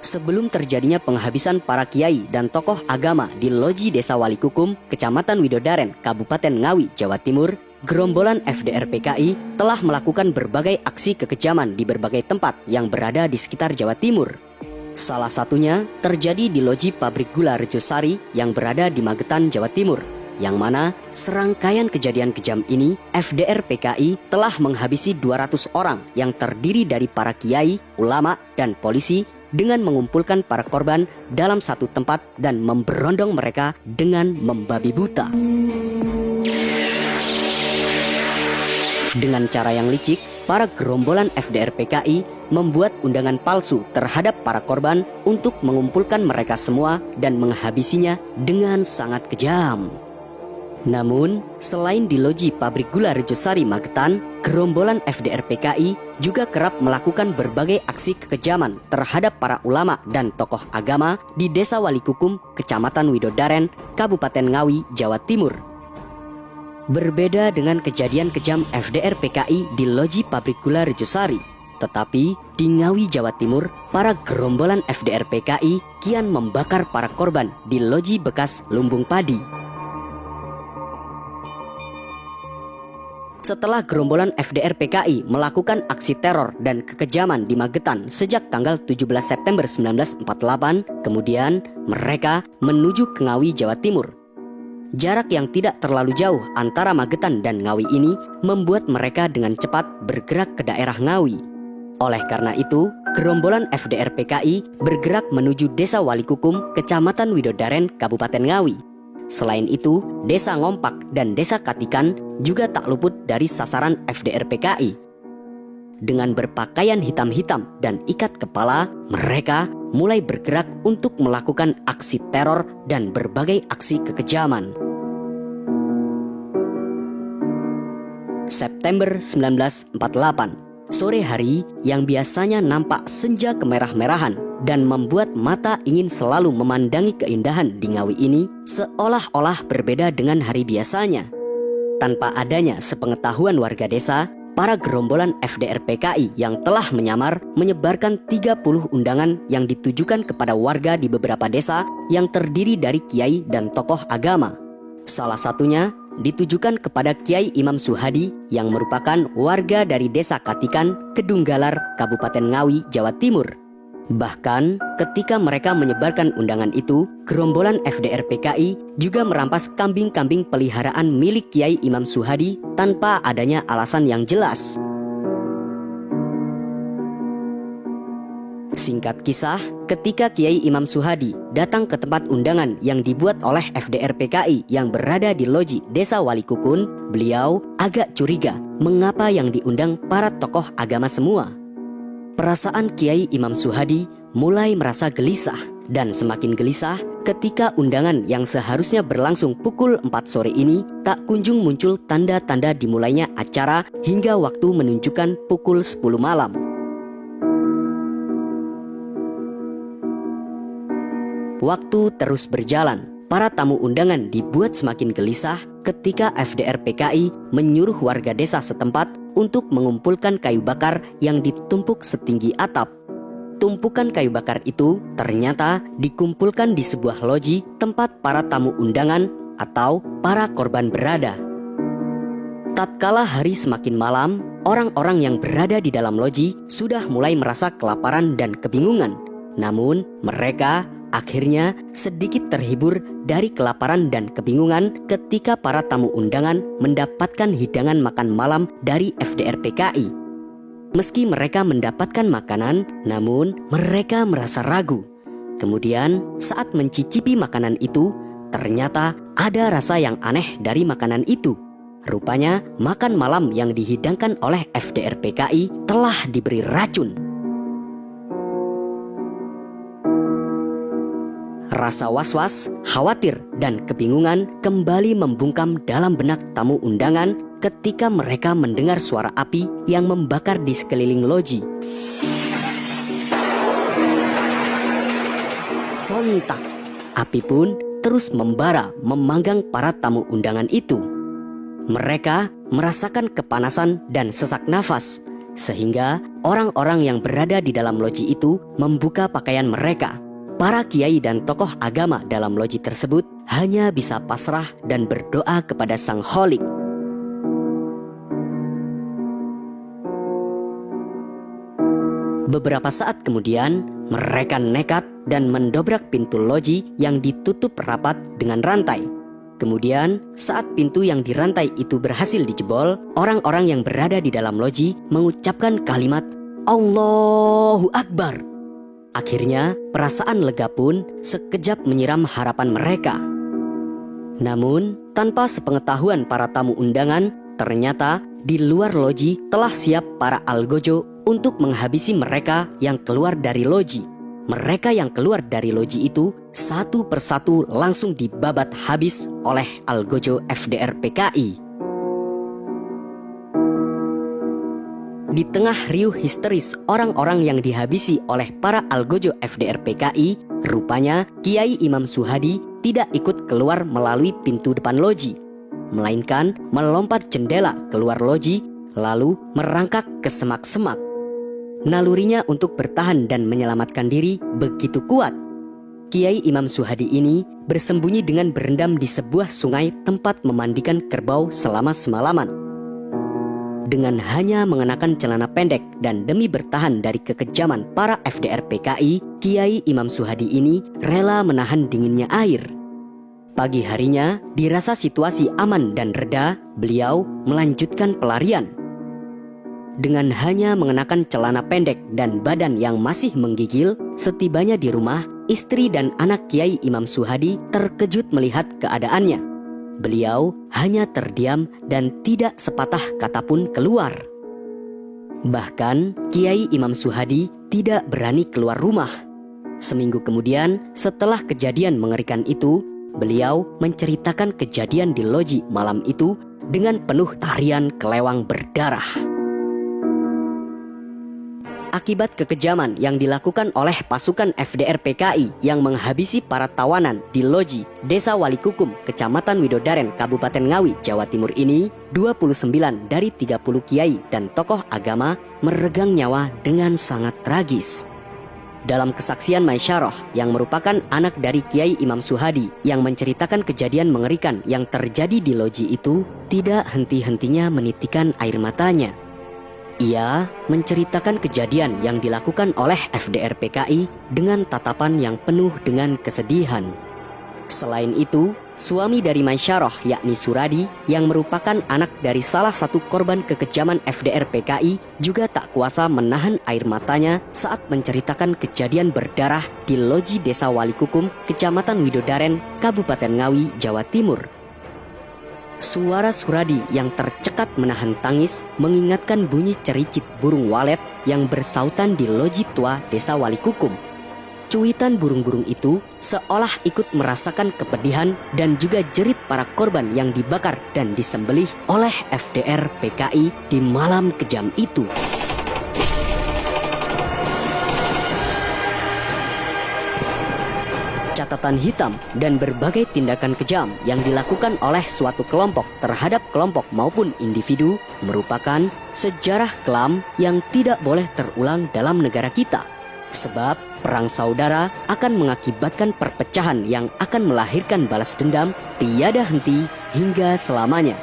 Sebelum terjadinya penghabisan para kiai dan tokoh agama di Loji Desa Walikukum, Kecamatan Widodaren, Kabupaten Ngawi, Jawa Timur, gerombolan FDR PKI telah melakukan berbagai aksi kekejaman di berbagai tempat yang berada di sekitar Jawa Timur. Salah satunya terjadi di Loji Pabrik Gula Rejosari yang berada di Magetan, Jawa Timur, yang mana serangkaian kejadian kejam ini FDR PKI telah menghabisi 200 orang yang terdiri dari para kiai, ulama, dan polisi dengan mengumpulkan para korban dalam satu tempat dan memberondong mereka dengan membabi buta. Dengan cara yang licik, para gerombolan FDR PKI membuat undangan palsu terhadap para korban untuk mengumpulkan mereka semua dan menghabisinya dengan sangat kejam. Namun, selain di Loji Pabrik Gula Rejosari Magetan, gerombolan FDR PKI juga kerap melakukan berbagai aksi kekejaman terhadap para ulama dan tokoh agama di Desa Walikukum, Kecamatan Widodaren, Kabupaten Ngawi, Jawa Timur. Berbeda dengan kejadian kejam FDR PKI di Loji Pabrik Gula Rejosari, tetapi di Ngawi, Jawa Timur, para gerombolan FDR PKI kian membakar para korban di Loji bekas lumbung padi. Setelah gerombolan FDR PKI melakukan aksi teror dan kekejaman di Magetan sejak tanggal 17 September 1948, kemudian mereka menuju ke Ngawi, Jawa Timur. Jarak yang tidak terlalu jauh antara Magetan dan Ngawi ini membuat mereka dengan cepat bergerak ke daerah Ngawi. Oleh karena itu, gerombolan FDR PKI bergerak menuju Desa Walikukum, Kecamatan Widodaren, Kabupaten Ngawi. Selain itu, Desa Ngompak dan Desa Katikan juga tak luput dari sasaran FDR PKI. Dengan berpakaian hitam-hitam dan ikat kepala, mereka mulai bergerak untuk melakukan aksi teror dan berbagai aksi kekejaman. September 1948, sore hari yang biasanya nampak senja kemerah-merahan dan membuat mata ingin selalu memandangi keindahan di Ngawi ini seolah-olah berbeda dengan hari biasanya. Tanpa adanya sepengetahuan warga desa, para gerombolan FDR PKI yang telah menyamar menyebarkan 30 undangan yang ditujukan kepada warga di beberapa desa yang terdiri dari kiai dan tokoh agama. Salah satunya ditujukan kepada Kiai Imam Suhadi yang merupakan warga dari Desa Katikan, Kedunggalar, Kabupaten Ngawi, Jawa Timur. Bahkan ketika mereka menyebarkan undangan itu, gerombolan FDR PKI juga merampas kambing-kambing peliharaan milik Kiai Imam Suhadi tanpa adanya alasan yang jelas. Singkat kisah, ketika Kiai Imam Suhadi datang ke tempat undangan yang dibuat oleh FDR PKI yang berada di Loji Desa Walikukun, beliau agak curiga mengapa yang diundang para tokoh agama semua. Perasaan Kiai Imam Suhadi mulai merasa gelisah dan semakin gelisah ketika undangan yang seharusnya berlangsung pukul 4 sore ini tak kunjung muncul tanda-tanda dimulainya acara hingga waktu menunjukkan pukul 10 malam. Waktu terus berjalan, para tamu undangan dibuat semakin gelisah ketika FDR PKI menyuruh warga desa setempat untuk mengumpulkan kayu bakar yang ditumpuk setinggi atap. Tumpukan kayu bakar itu ternyata dikumpulkan di sebuah loji tempat para tamu undangan atau para korban berada. Tatkala hari semakin malam, orang-orang yang berada di dalam loji sudah mulai merasa kelaparan dan kebingungan. Namun mereka akhirnya sedikit terhibur dari kelaparan dan kebingungan ketika para tamu undangan mendapatkan hidangan makan malam dari FDR PKI. Meski mereka mendapatkan makanan, namun mereka merasa ragu. Kemudian saat mencicipi makanan itu, ternyata ada rasa yang aneh dari makanan itu. Rupanya makan malam yang dihidangkan oleh FDR PKI telah diberi racun. Rasa was-was, khawatir, dan kebingungan kembali membungkam dalam benak tamu undangan ketika mereka mendengar suara api yang membakar di sekeliling loji. Sontak, api pun terus membara memanggang para tamu undangan itu. Mereka merasakan kepanasan dan sesak nafas. Sehingga orang-orang yang berada di dalam loji itu membuka pakaian mereka. Para kiai dan tokoh agama dalam loji tersebut hanya bisa pasrah dan berdoa kepada Sang Kholik. Beberapa saat kemudian, mereka nekat dan mendobrak pintu loji yang ditutup rapat dengan rantai. Kemudian, saat pintu yang dirantai itu berhasil dijebol, orang-orang yang berada di dalam loji mengucapkan kalimat Allahu Akbar. Akhirnya, perasaan lega pun sekejap menyiram harapan mereka. Namun, tanpa sepengetahuan para tamu undangan, ternyata di luar loji telah siap para algojo untuk menghabisi mereka yang keluar dari loji. Mereka yang keluar dari loji itu satu persatu langsung dibabat habis oleh algojo FDR PKI. Di tengah riuh histeris orang-orang yang dihabisi oleh para algojo FDR PKI, rupanya Kiai Imam Suhadi tidak ikut keluar melalui pintu depan loji, melainkan melompat jendela keluar loji lalu merangkak ke semak-semak. Nalurinya untuk bertahan dan menyelamatkan diri begitu kuat. Kiai Imam Suhadi ini bersembunyi dengan berendam di sebuah sungai tempat memandikan kerbau selama semalaman. Dengan hanya mengenakan celana pendek dan demi bertahan dari kekejaman para FDR PKI, Kiai Imam Suhadi ini rela menahan dinginnya air. Pagi harinya, dirasa situasi aman dan reda, beliau melanjutkan pelarian. Dengan hanya mengenakan celana pendek dan badan yang masih menggigil, setibanya di rumah, istri dan anak Kiai Imam Suhadi terkejut melihat keadaannya. Beliau hanya terdiam dan tidak sepatah kata pun keluar. Bahkan Kiai Imam Suhadi tidak berani keluar rumah. Seminggu kemudian, setelah kejadian mengerikan itu, beliau menceritakan kejadian di loji malam itu dengan penuh tarian kelewang berdarah. Akibat kekejaman yang dilakukan oleh pasukan FDR PKI yang menghabisi para tawanan di loji Desa Walikukum, Kecamatan Widodaren, Kabupaten Ngawi, Jawa Timur ini, 29 dari 30 kiai dan tokoh agama meregang nyawa dengan sangat tragis. Dalam kesaksian Maisyarah yang merupakan anak dari Kiai Imam Suhadi yang menceritakan kejadian mengerikan yang terjadi di loji itu, tidak henti-hentinya menitikan air matanya. Ia menceritakan kejadian yang dilakukan oleh FDR PKI dengan tatapan yang penuh dengan kesedihan. Selain itu, suami dari Maisyarah yakni Suradi yang merupakan anak dari salah satu korban kekejaman FDR PKI juga tak kuasa menahan air matanya saat menceritakan kejadian berdarah di loji Desa Walikukum, Kecamatan Widodaren, Kabupaten Ngawi, Jawa Timur. Suara Suradi yang tercekat menahan tangis mengingatkan bunyi cericit burung walet yang bersautan di loji tua Desa Walikukum. Cuitan burung-burung itu seolah ikut merasakan kepedihan dan juga jerit para korban yang dibakar dan disembelih oleh FDR PKI di malam kejam itu. Catatan hitam dan berbagai tindakan kejam yang dilakukan oleh suatu kelompok terhadap kelompok maupun individu merupakan sejarah kelam yang tidak boleh terulang dalam negara kita. Sebab perang saudara akan mengakibatkan perpecahan yang akan melahirkan balas dendam tiada henti hingga selamanya.